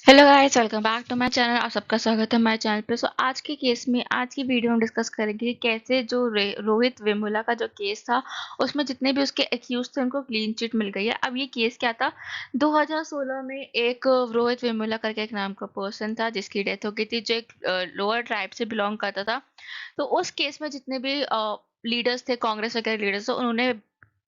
Hello guys, welcome back to my channel. आप सबका स्वागत है हमारे चैनल पे। आज के केस में आज की वीडियो में डिस्कस करेंगे कि कैसे जो रोहित वेमुला का जो केस था उसमें जितने भी उसके एक्यूज थे उनको क्लीन चिट मिल गई है। अब ये केस क्या था, 2016 में एक रोहित वेमुला करके एक नाम का पर्सन था जिसकी डेथ हो गई थी, जो एक लोअर ट्राइब से बिलोंग करता था। तो उस केस में जितने भी लीडर्स थे, कांग्रेस वगैरह लीडर्स थे, उन्होंने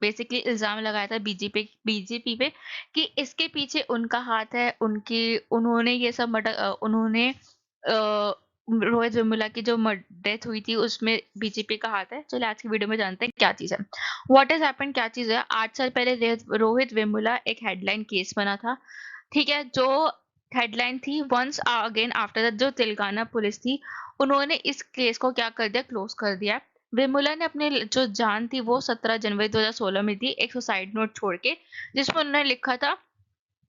बेसिकली इल्जाम लगाया था बीजेपी पे कि इसके पीछे उनका हाथ है। उन्होंने ये सब उन्होंने रोहित वेमुला की जो डेथ हुई थी उसमें बीजेपी का हाथ है। चलिए आज की वीडियो में जानते हैं क्या चीज़ है, व्हाट इज हैपेंड, क्या चीज़ है। 8 साल पहले रोहित वेमुला एक हेडलाइन केस बना था, ठीक है। जो हेडलाइन थी, वंस अगेन आफ्टर दैट, जो तेलंगाना पुलिस थी उन्होंने इस केस को क्या कर दिया, क्लोज कर दिया। वेमुला ने अपने जो जान थी वो 17 जनवरी 2016 में दी, एक सुसाइड नोट छोड़ के, जिसमें उन्होंने लिखा था,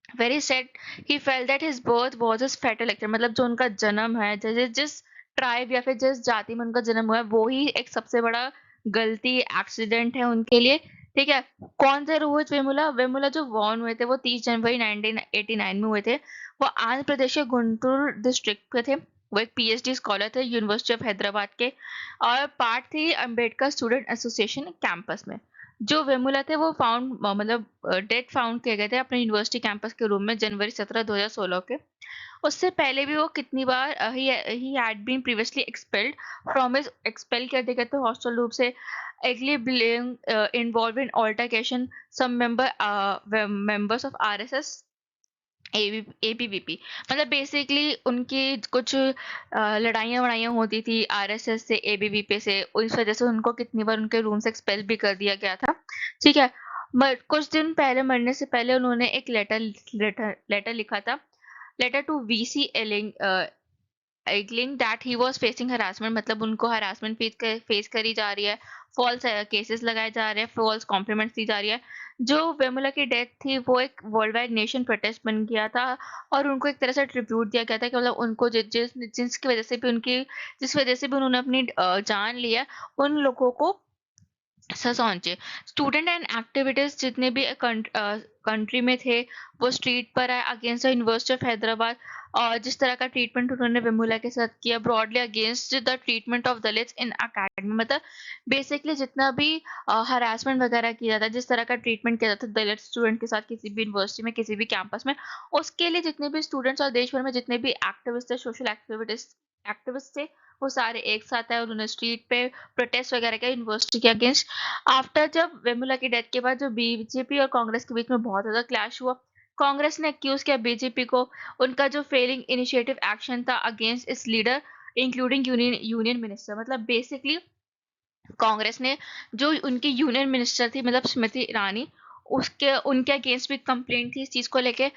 very sad, he felt that his birth was his fatal actor. मतलब जो उनका जन्म है, जैसे जिस ट्राइब या फिर जिस जाति में उनका जन्म हुआ है वो ही एक सबसे बड़ा गलती, एक्सीडेंट है उनके लिए, ठीक है। कौन थे रोहित वेमुला? वेमुला जो बॉर्न हुए थे वो 30 जनवरी 1989 में हुए थे। वो आंध्र प्रदेश के गुंटूर डिस्ट्रिक्ट के थे। वो एक पीएचडी स्कॉलर थे यूनिवर्सिटी ऑफ हैदराबाद के, और पार्ट थी अंबेडकर स्टूडेंट एसोसिएशन कैंपस में। जो वेमुला थे वो मतलब डेथ फाउंड किए गए थे अपने यूनिवर्सिटी कैंपस के रूम में जनवरी 17 2016 के। उससे पहले भी वो कितनी बार ही had been previously expelled from his, expel कर दिए गए थे हॉस्टल रूप से, actually billing involve in altercation some members of RSS ABVP. मतलब बेसिकली उनकी कुछ लड़ाइयाँ वड़ाइयाँ होती थी आरएसएस से, एबीवीपी से, इस वजह से उनको कितनी बार उनके रूम से एक्सपेल भी कर दिया गया था, ठीक है। कुछ दिन पहले, मरने से पहले, उन्होंने एक लेटर लिखा था, letter to VC alleging that he was facing harassment. मतलब उनको हरासमेंट फेस करी जा रही है, फॉल्स केसेस लगाए जा रहे हैं, फॉल्स कॉम्प्लीमेंट्स दी जा रही है। जो वेमुला की डेथ थी वो एक वर्ल्ड वाइड नेशन प्रोटेस्ट बन गया था, और उनको एक तरह से ट्रिब्यूट दिया गया था कि मतलब उनको जिसकी वजह से भी उनकी, जिस वजह से भी उन्होंने अपनी जान लिया, उन लोगों को ससौंचे। स्टूडेंट एंड एक्टिविटीज जितने भी कंट्री में थे वो स्ट्रीट पर आए against the university of Hyderabad. और जिस तरह का ट्रीटमेंट उन्होंने वेमुला के साथ किया, broadly against the treatment of Dalits in academy. मतलब बेसिकली जितना भी हरासमेंट वगैरह किया जाता है, जिस तरह का ट्रीटमेंट किया जाता है दलित स्टूडेंट के साथ किसी भी यूनिवर्सिटी में, किसी भी कैंपस में, उसके लिए जितने भी स्टूडेंट्स और देश भर में जितने भी एक्टिविस्ट थे, सोशल एक्टिविस्ट थे, वो सारे एक साथ आए। उन्होंने स्ट्रीट पे प्रोटेस्ट वगैरह किया यूनिवर्सिटी के अगेंस्ट। आफ्टर, जब वेमुला की डेथ के बाद जो बीजेपी और कांग्रेस के बीच में बहुत ज़्यादा क्लैश हुआ, कांग्रेस ने एक्यूज किया बीजेपी को, उनका जो फेलिंग इनिशिएटिव एक्शन था अगेंस्ट इस लीडर, इंक्लूडिंग यूनियन मिनिस्टर। मतलब बेसिकली कांग्रेस ने, जो उनकी यूनियन मिनिस्टर थी, मतलब स्मृति ईरानी, उसके उनके अगेंस्ट भी कंप्लेंट थी इस चीज़ को लेके।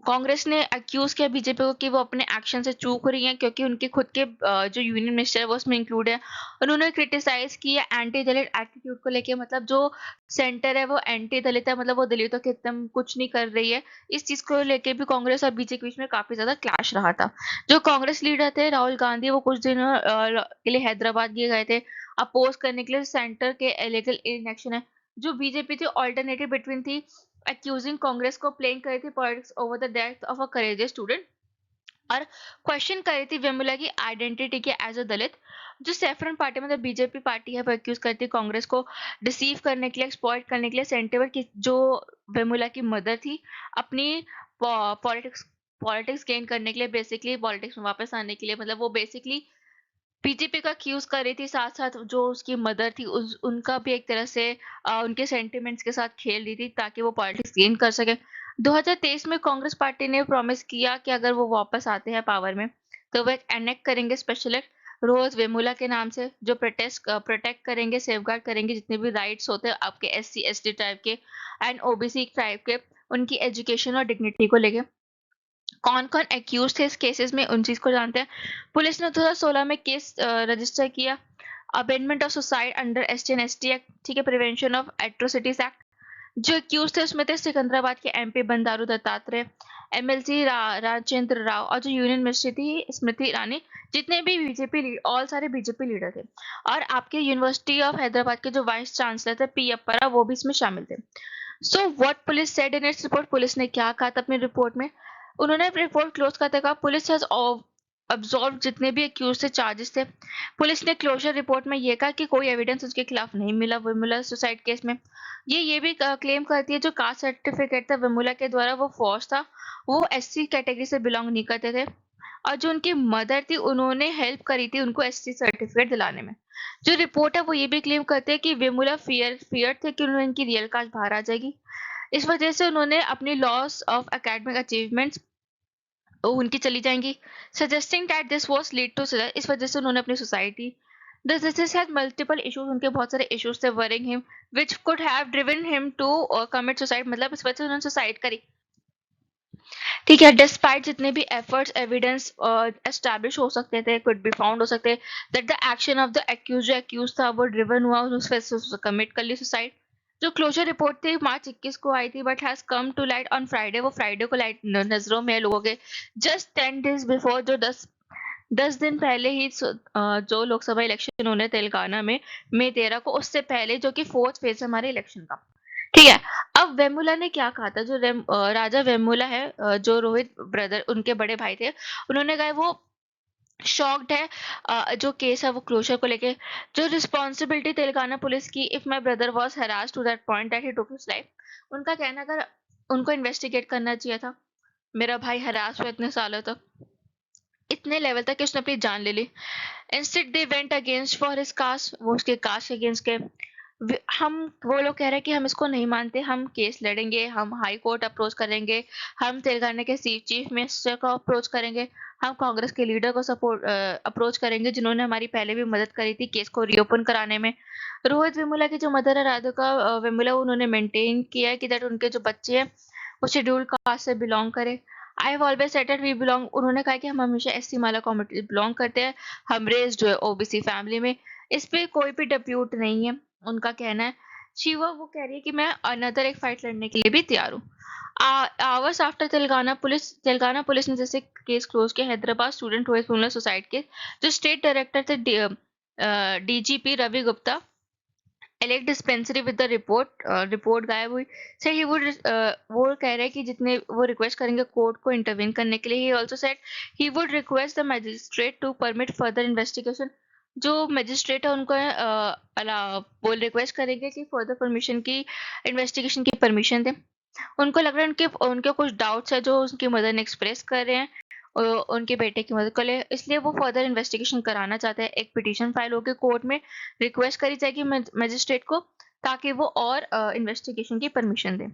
कांग्रेस ने अक्यूज किया बीजेपी को कि वो अपने एक्शन से चूक रही है, क्योंकि उनके खुद के जो यूनियन मिनिस्टर है वो उसमें इंक्लूड है। उन्होंने क्रिटिसाइज किया एंटी दलित एटीट्यूड को लेके। मतलब जो सेंटर है वो एंटी दलित है, मतलब वो दलितों के एकदम कुछ नहीं कर रही है। इस चीज को लेके भी कांग्रेस और बीजेपी के बीच में काफी ज्यादा क्लैश रहा था। जो कांग्रेस लीडर थे राहुल गांधी, वो कुछ दिन के लिए हैदराबाद गए थे अपोज करने के लिए सेंटर के इलीगल इनएक्शन है। जो बीजेपी थी, ऑल्टरनेटिव बिटवीन थी, accusing कांग्रेस को प्लेइंग कर रही थी politics over the death of a courageous student, और क्वेश्चन कर रही थी वेमुला की आइडेंटिटी के एज अ दलित। जो सेफरन पार्टी, मतलब बीजेपी पार्टी है, वो एक्यूज करती है कांग्रेस को डिसीव करने के लिए, एक्सप्लॉइट करने के लिए, सेंटिवर की जो वेमुला की मदर थी, अपनी पॉलिटिक्स पॉलिटिक्स गेन करने के लिए, बेसिकली पॉलिटिक्स में वापस आने के लिए। मतलब वो बेसिकली बीजेपी का एक्यूज कर रही थी, साथ साथ जो उसकी मदर थी उनका भी एक तरह से उनके सेंटिमेंट्स के साथ खेल रही थी ताकि वो पॉलिटिक्स गेन कर सके। 2023 में कांग्रेस पार्टी ने प्रॉमिस किया कि अगर वो वापस आते हैं पावर में तो वो एक एनेक्ट करेंगे स्पेशल एक्ट रोज वेमुला के नाम से, जो प्रोटेक्ट करेंगे, सेफगार्ड करेंगे जितने भी राइट्स होते हैं आपके एससी एसटी टाइप के एंड ओबीसी टाइप के, उनकी एजुकेशन और डिग्निटी को लेके। कौन कौन एक्यूज थे इस केसेस में, उन चीज को जानते हैं। पुलिस ने 2016 में केस रजिस्टर किया, abetment of suicide under ST and ST act, ठीक है, प्रिवेंशन ऑफ एट्रोसिटीज एक्ट। जो एक्यूज थे उसमें थे सिकंदराबाद के एमपी बंदारू दत्तात्रेय, एमएलसी राजेंद्र राव, और जो यूनियन मिनिस्टर थी स्मृति ईरानी। जितने भी बीजेपी, ऑल सारे बीजेपी लीडर थे। और आपके यूनिवर्सिटी ऑफ हैदराबाद के जो वाइस चांसलर थे पी अप्परा, वो भी इसमें शामिल थे। So what police said in its report, police ने क्या कहा था अपनी रिपोर्ट में। उन्होंने रिपोर्ट क्लोज करते कहा पुलिस हैज अब्सॉर्ब जितने भी अक्यूज थे चार्जेस थे। पुलिस ने क्लोजर रिपोर्ट में ये कहा कि कोई एविडेंस उसके खिलाफ नहीं मिला विमुला सुसाइड केस में। ये भी क्लेम करती है जो कास्ट सर्टिफिकेट था विमुला के द्वारा वो फॉल्स था, वो एससी कैटेगरी से बिलोंग नहीं करते थे। और जो उनकी मदर थी उन्होंने हेल्प करी थी उनको एससी सर्टिफिकेट दिलाने में। जो रिपोर्ट है वो ये भी क्लेम करते हैं कि विमुला फियर थे कि उन्हें इनकी रियल कास्ट बाहर आ जाएगी। इस वजह से उन्होंने अपनी लॉस ऑफ एकेडमिक अचीवमेंट्स उनकी चली जाएंगी, suggesting that this was lead to suicide. इस वजह से उन्होंने अपनी society this had multiple issues, उनके बहुत सारे इश्यूज थे worrying him which could have driven him to commit suicide, मतलब इस वजह से उन्होंने सुसाइड करी। ठीक है, डिस्पाइट जितने भी एफर्ट्स एविडेंस एस्टैब्लिश हो सकते थे, कुड बी फाउंड हो सकते, that the action of the accused था वो ड्रिवन हुआ उस वजह से कमिट कर ली सुसाइड। जो क्लोजर रिपोर्ट थी मार्च 21 को आई थी but has come to light on Friday, वो फ्राइडे को लाइट नजरों में है लोगों के। जस्ट 10 days बिफोर, जो 10 दिन पहले ही जो लोकसभा इलेक्शन होने तेलंगाना में मई 13 को, उससे पहले जो कि फोर्थ फेज है हमारे इलेक्शन का। ठीक है, अब वेमुला ने क्या कहा था, जो राजा वेमुला है, जो रोहित ब्रदर उनके बड़े भाई थे, उन्होंने कहा वो शॉक्ड है जो केस है वो क्लोजर को लेके। जो रिस्पॉन्सिबिलिटी तेलंगाना पुलिस की, if my brother was harass to that point that he took his life, उनका कहना अगर उनको इन्वेस्टिगेट करना चाहिए था, मेरा भाई हरास हुआ इतने सालों तक, इतने लेवल तक कि उसने अपनी जान ले ली। Instead they went against for his caste, वो उसके कास्ट के अगेंस्ट के। हम वो लोग कह रहे हैं कि हम इसको नहीं मानते, हम केस लड़ेंगे, हम हाई कोर्ट अप्रोच करेंगे, हम तेलंगाना के चीफ मिनिस्टर को अप्रोच करेंगे, हम कांग्रेस के लीडर को सपोर्ट अप्रोच करेंगे जिन्होंने हमारी पहले भी मदद करी थी केस को रीओपन कराने में। रोहित वेमुला की जो मदर है राधिका वेमुला, उन्होंने मेंटेन किया है कि दैट उनके जो बच्चे हैं वो शेड्यूल्ड कास्ट से बिलोंग करे। I have always said that we belong, उन्होंने कहा कि हम हमेशा एससी माला कम्युनिटी बिलोंग करते हैं, हम रेज्ड ओबीसी फैमिली में, इस पे कोई भी डिप्यूट नहीं है, उनका कहना है। शिवा वो कह रही है कि मैं अनदर एक फाइट लड़ने के लिए भी तैयार हूँ। आवर्स आफ्टर तेलंगाना पुलिस ने जैसे केस क्लोज किया, Hyderabad student Rohith Vemula suicide case, जो स्टेट डायरेक्टर थे DGP Ravi Gupta elect dispensary with the report गायब हुई से ही वुड, वो कह रहे हैं कि जितने वो रिक्वेस्ट करेंगे कोर्ट को इंटरवीन करने के लिए। He also said he would request the magistrate to permit further investigation. जो मजिस्ट्रेट है उनको वो रिक्वेस्ट करेंगे कि फर्दर परमिशन की इन्वेस्टिगेशन की परमिशन दें। उनको लग रहा है उनके उनके कुछ डाउट्स है जो उनकी मदर ने एक्सप्रेस कर रहे हैं उनके बेटे की मदद कर ले, इसलिए वो फर्दर इन्वेस्टिगेशन कराना चाहते हैं। एक पिटीशन फाइल होकर कोर्ट में रिक्वेस्ट करी जाएगी मजिस्ट्रेट को, ताकि वो और इन्वेस्टिगेशन की परमिशन दें।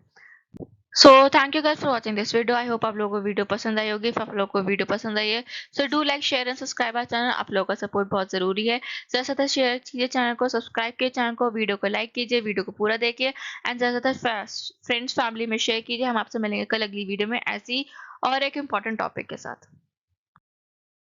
So thank you guys for watching this video. I hope आप लोगों को वीडियो पसंद आई होगी। if आप लोगों को वीडियो पसंद आई है so do like share and subscribe our channel. आप लोगों का सपोर्ट बहुत जरूरी है। ज़्यादा से ज़्यादा शेयर कीजिए चैनल को, सब्सक्राइब कीजिए चैनल को, वीडियो को लाइक कीजिए, वीडियो को पूरा देखिए एंड ज़्यादा से ज़्यादा फ्रेंड्स फैमिली में शेयर कीजिए। हम आपसे मिलेंगे कल अगली वीडियो में ऐसी और एक इम्पॉर्टेंट टॉपिक के साथ।